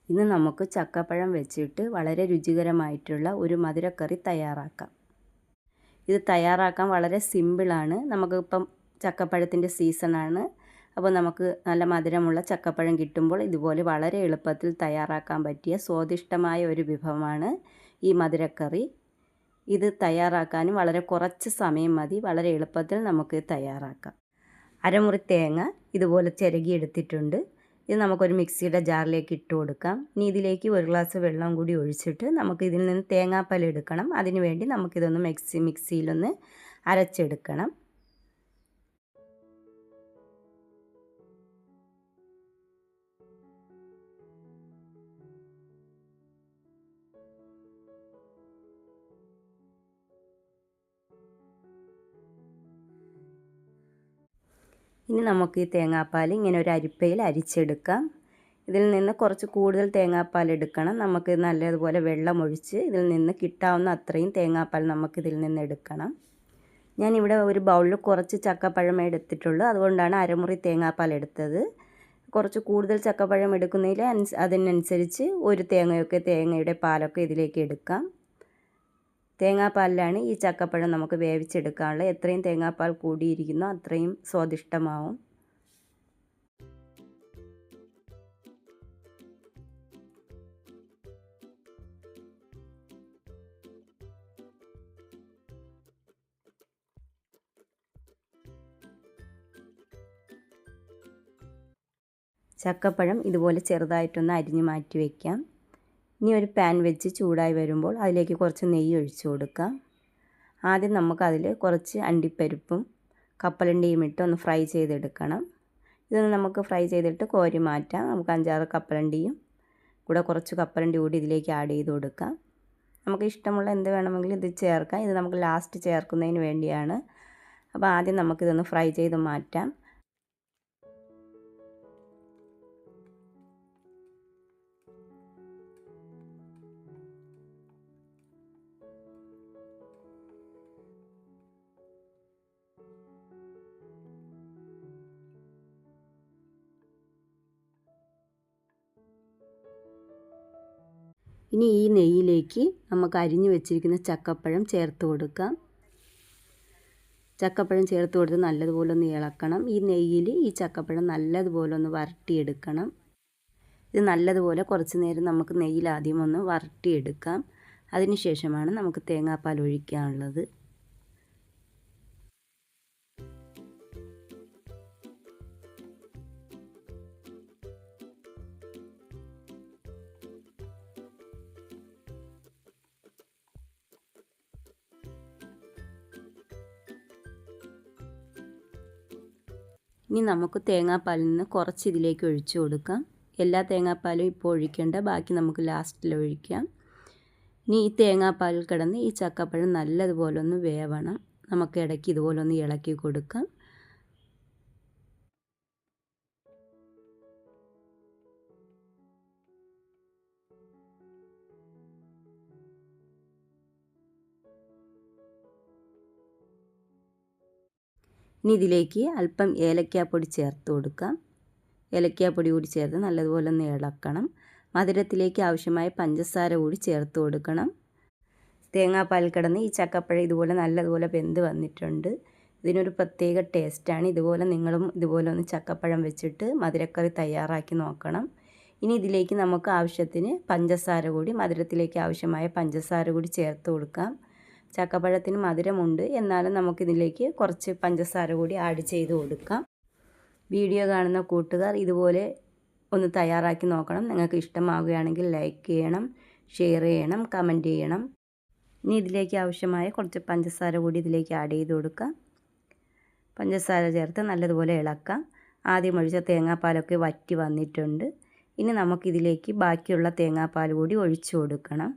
ഇന്ന് നമുക്ക് ചക്കപ്പഴം വെച്ചിട്ട് വളരെ രുചികരമായിട്ടുള്ള ഒരു മധുരക്കറി തയ്യാറാക്കാം. ഇത് തയ്യാറാക്കാൻ വളരെ സിമ്പിളാണ്. നമുക്കിപ്പം ചക്കപ്പഴത്തിൻ്റെ സീസണാണ്. അപ്പോൾ നമുക്ക് നല്ല മധുരമുള്ള ചക്കപ്പഴം കിട്ടുമ്പോൾ ഇതുപോലെ വളരെ എളുപ്പത്തിൽ തയ്യാറാക്കാൻ പറ്റിയ സ്വാദിഷ്ടമായ ഒരു വിഭവമാണ് ഈ മധുരക്കറി. ഇത് തയ്യാറാക്കാനും വളരെ കുറച്ച് സമയം മതി. വളരെ എളുപ്പത്തിൽ നമുക്ക് തയ്യാറാക്കാം. അരമുറി തേങ്ങ ഇതുപോലെ ചിരകിയെടുത്തിട്ടുണ്ട്. ഇത് നമുക്കൊരു മിക്സിയുടെ ജാറിലേക്ക് ഇട്ട് കൊടുക്കാം. ഇനി ഇതിലേക്ക് ഒരു ഗ്ലാസ് വെള്ളം കൂടി ഒഴിച്ചിട്ട് നമുക്ക് ഇതിൽ നിന്ന് തേങ്ങാപ്പാൽ എടുക്കണം. അതിനു വേണ്ടി നമുക്കിതൊന്ന് മിക്സിയിലൊന്ന് അരച്ചെടുക്കണം. ഇനി നമുക്ക് ഈ തേങ്ങാപ്പാൽ ഇങ്ങനെ ഒരു അരിപ്പയിൽ അരിച്ചെടുക്കാം. ഇതിൽ നിന്ന് കുറച്ച് കൂടുതൽ തേങ്ങാപ്പാൽ എടുക്കണം. നമുക്ക് നല്ലതുപോലെ വെള്ളമൊഴിച്ച് ഇതിൽ നിന്ന് കിട്ടാവുന്ന അത്രയും തേങ്ങാപ്പാൽ നമുക്കിതിൽ നിന്ന് എടുക്കണം. ഞാനിവിടെ ഒരു ബൗളിൽ കുറച്ച് ചക്കപ്പഴം എടുത്തിട്ടുള്ളൂ. അതുകൊണ്ടാണ് അരമുറി തേങ്ങാപ്പാൽ എടുത്തത്. കുറച്ച് കൂടുതൽ ചക്കപ്പഴം എടുക്കുന്നതിൽ അതിനനുസരിച്ച് ഒരു തേങ്ങയുടെ പാലൊക്കെ ഇതിലേക്ക് എടുക്കാം. തേങ്ങാപ്പാലിലാണ് ഈ ചക്കപ്പഴം നമുക്ക് വേവിച്ചെടുക്കാനുള്ളത്. എത്രയും തേങ്ങാപ്പാൽ കൂടിയിരിക്കുന്നോ അത്രയും സ്വാദിഷ്ടമാവും. ചക്കപ്പഴം ഇതുപോലെ ചെറുതായിട്ടൊന്ന് അരിഞ്ഞ് മാറ്റി വയ്ക്കാം. ഇനി ഒരു പാൻ വെച്ച് ചൂടായി വരുമ്പോൾ അതിലേക്ക് കുറച്ച് നെയ്യ് ഒഴിച്ചു കൊടുക്കാം. ആദ്യം നമുക്കതിൽ കുറച്ച് അണ്ടിപ്പരിപ്പും കപ്പലണ്ടിയും ഇട്ട് ഒന്ന് ഫ്രൈ ചെയ്തെടുക്കണം. ഇതൊന്ന് നമുക്ക് ഫ്രൈ ചെയ്തിട്ട് കോരി മാറ്റാം. നമുക്ക് 5-6 കപ്പലണ്ടിയും കൂടെ കുറച്ച് കപ്പലണ്ടി കൂടി ഇതിലേക്ക് ആഡ് ചെയ്ത് കൊടുക്കാം. നമുക്ക് ഇഷ്ടമുള്ള എന്ത് വേണമെങ്കിലും ഇത് ചേർക്കാം. ഇത് നമുക്ക് ലാസ്റ്റ് ചേർക്കുന്നതിന് വേണ്ടിയാണ്. അപ്പോൾ ആദ്യം നമുക്കിതൊന്ന് ഫ്രൈ ചെയ്ത് മാറ്റാം. ഇനി ഈ നെയ്യിലേക്ക് നമുക്ക് അരിഞ്ഞു വെച്ചിരിക്കുന്ന ചക്കപ്പഴം ചേർത്ത് കൊടുക്കാം. ചക്കപ്പഴം ചേർത്ത് കൊടുത്ത് നല്ലതുപോലെ ഒന്ന് ഇളക്കണം. ഈ നെയ്യിൽ ഈ ചക്കപ്പഴം നല്ലതുപോലെ ഒന്ന് വരട്ടിയെടുക്കണം. ഇത് നല്ലതുപോലെ കുറച്ച് നേരം നമുക്ക് നെയ്യിൽ ആദ്യം ഒന്ന് വരട്ടിയെടുക്കാം. അതിനുശേഷമാണ് നമുക്ക് തേങ്ങാപ്പാൽ ഒഴിക്കാനുള്ളത്. ഇനി നമുക്ക് തേങ്ങാപ്പാലിൽ നിന്ന് കുറച്ച് ഇതിലേക്ക് ഒഴിച്ചു കൊടുക്കാം. എല്ലാ തേങ്ങാപ്പാലും ഇപ്പോൾ ഒഴിക്കേണ്ട, ബാക്കി നമുക്ക് ലാസ്റ്റിൽ ഒഴിക്കാം. ഇനി ഈ തേങ്ങാപ്പാലിൽ കിടന്ന് ഈ ചക്കപ്പഴം നല്ലതുപോലെ ഒന്ന് വേവണം. നമുക്ക് ഇടയ്ക്ക് ഇതുപോലെ ഒന്ന് ഇളക്കി കൊടുക്കാം. ഇനി ഇതിലേക്ക് അല്പം ഏലക്കാപ്പൊടി ചേർത്ത് കൊടുക്കാം. ഏലക്കാപ്പൊടി കൂടി ചേർത്ത് നല്ലതുപോലെ ഒന്ന് ഇളക്കണം. മധുരത്തിലേക്ക് ആവശ്യമായ പഞ്ചസാര കൂടി ചേർത്ത് കൊടുക്കണം. തേങ്ങാപ്പാൽ കിടന്ന് ഈ ചക്കപ്പഴം ഇതുപോലെ നല്ലതുപോലെ വെന്ത് വന്നിട്ടുണ്ട്. ഇതിനൊരു പ്രത്യേക ടേസ്റ്റാണ്. നിങ്ങളും ഇതുപോലെ ഒന്ന് ചക്കപ്പഴം വെച്ചിട്ട് മധുരക്കറി തയ്യാറാക്കി നോക്കണം. ഇനി ഇതിലേക്ക് നമുക്ക് ആവശ്യത്തിന് പഞ്ചസാര കൂടി, മധുരത്തിലേക്ക് ആവശ്യമായ പഞ്ചസാര കൂടി ചേർത്ത് കൊടുക്കാം. ചക്കപ്പഴത്തിന് മധുരമുണ്ട്, എന്നാലും നമുക്കിതിലേക്ക് കുറച്ച് പഞ്ചസാര കൂടി ആഡ് ചെയ്ത് കൊടുക്കാം. വീഡിയോ കാണുന്ന കൂട്ടുകാർ ഇതുപോലെ ഒന്ന് തയ്യാറാക്കി നോക്കണം. നിങ്ങൾക്ക് ഇഷ്ടമാവുകയാണെങ്കിൽ ലൈക്ക് ചെയ്യണം, ഷെയർ ചെയ്യണം, കമൻറ്റ് ചെയ്യണം. ഇനി ഇതിലേക്ക് ആവശ്യമായ കുറച്ച് പഞ്ചസാര കൂടി ഇതിലേക്ക് ആഡ് ചെയ്ത് കൊടുക്കാം. പഞ്ചസാര ചേർത്ത് നല്ലതുപോലെ ഇളക്കാം. ആദ്യം ഒഴിച്ച തേങ്ങാപ്പാലൊക്കെ വറ്റി വന്നിട്ടുണ്ട്. ഇനി നമുക്കിതിലേക്ക് ബാക്കിയുള്ള തേങ്ങാപ്പാൽ കൂടി ഒഴിച്ചു കൊടുക്കണം.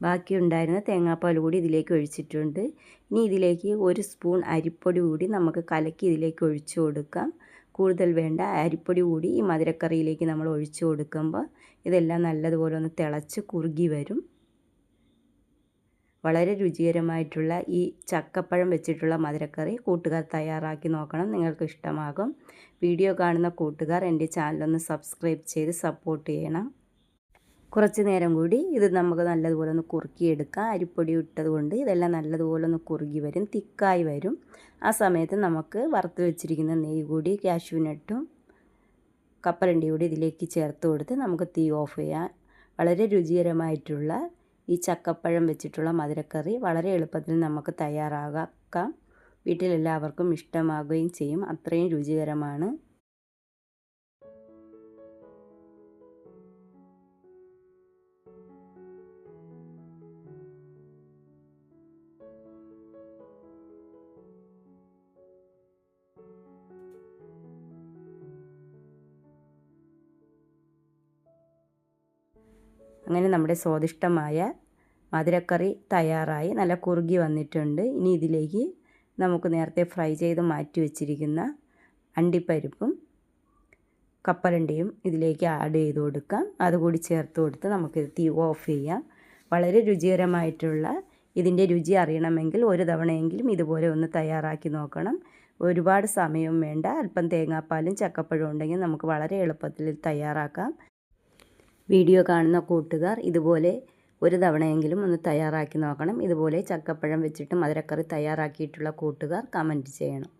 ബാക്കിയുണ്ടായിരുന്ന തേങ്ങാപ്പാൽ കൂടി ഇതിലേക്ക് ഒഴിച്ചിട്ടുണ്ട്. ഇനി ഇതിലേക്ക് 1 സ്പൂൺ അരിപ്പൊടി കൂടി നമുക്ക് കലക്കി ഇതിലേക്ക് ഒഴിച്ചു കൊടുക്കാം. കൂടുതൽ വേണ്ട, അരിപ്പൊടി കൂടി ഈ മധുരക്കറിയിലേക്ക് നമ്മൾ ഒഴിച്ചു കൊടുക്കുമ്പോൾ ഇതെല്ലാം നല്ലതുപോലെ ഒന്ന് തിളച്ച് കുറുകി വരും. വളരെ രുചികരമായിട്ടുള്ള ഈ ചക്കപ്പഴം വെച്ചിട്ടുള്ള മധുരക്കറി കൂട്ടുകാർ തയ്യാറാക്കി നോക്കണം, നിങ്ങൾക്ക് ഇഷ്ടമാകും. വീഡിയോ കാണുന്ന കൂട്ടുകാർ എൻ്റെ ചാനലൊന്ന് സബ്സ്ക്രൈബ് ചെയ്ത് സപ്പോർട്ട് ചെയ്യണം. കുറച്ച് നേരം കൂടി ഇത് നമുക്ക് നല്ലതുപോലെ ഒന്ന് കുറുക്കിയെടുക്കാം. അരിപ്പൊടി ഇട്ടത് കൊണ്ട് ഇതെല്ലാം നല്ലതുപോലെ ഒന്ന് കുറുകി വരും, തിക്കായി വരും. ആ സമയത്ത് നമുക്ക് വറുത്ത് വെച്ചിരിക്കുന്ന നെയ്യ് കൂടി കാഷ്യൂനട്ടും കപ്പലണ്ടി കൂടി ഇതിലേക്ക് ചേർത്ത് കൊടുത്ത് നമുക്ക് തീ ഓഫ് ചെയ്യാം. വളരെ രുചികരമായിട്ടുള്ള ഈ ചക്കപ്പഴം വെച്ചിട്ടുള്ള മധുരക്കറി വളരെ എളുപ്പത്തിൽ നമുക്ക് തയ്യാറാക്കാം. വീട്ടിലെല്ലാവർക്കും ഇഷ്ടമാകുകയും ചെയ്യും, അത്രയും രുചികരമാണ്. അങ്ങനെ നമ്മുടെ സ്വാദിഷ്ടമായ മധുരക്കറി തയ്യാറായി നല്ല കുറുകി വന്നിട്ടുണ്ട്. ഇനി ഇതിലേക്ക് നമുക്ക് നേരത്തെ ഫ്രൈ ചെയ്ത് മാറ്റി വെച്ചിരിക്കുന്ന അണ്ടിപ്പരിപ്പും കപ്പലണ്ടിയും ഇതിലേക്ക് ആഡ് ചെയ്ത് കൊടുക്കാം. അതുകൂടി ചേർത്ത് കൊടുത്ത് നമുക്ക് തീ ഓഫ് ചെയ്യാം. വളരെ രുചികരമായിട്ടുള്ള ഇതിൻ്റെ രുചി അറിയണമെങ്കിൽ ഒരു തവണയെങ്കിലും ഇതുപോലെ ഒന്ന് തയ്യാറാക്കി നോക്കണം. ഒരുപാട് സമയം വേണ്ട, അല്പം തേങ്ങാപ്പാലും ചക്കപ്പഴവും ഉണ്ടെങ്കിൽ നമുക്ക് വളരെ എളുപ്പത്തിൽ തയ്യാറാക്കാം. വീഡിയോ കാണുന്ന കൂട്ടുകാർ ഇതുപോലെ ഒരു തവണയെങ്കിലും ഒന്ന് തയ്യാറാക്കി നോക്കണം. ഇതുപോലെ ചക്കപ്പഴം വെച്ചിട്ട് മധുരക്കറി തയ്യാറാക്കിയിട്ടുള്ള കൂട്ടുകാർ കമൻറ്റ് ചെയ്യണം.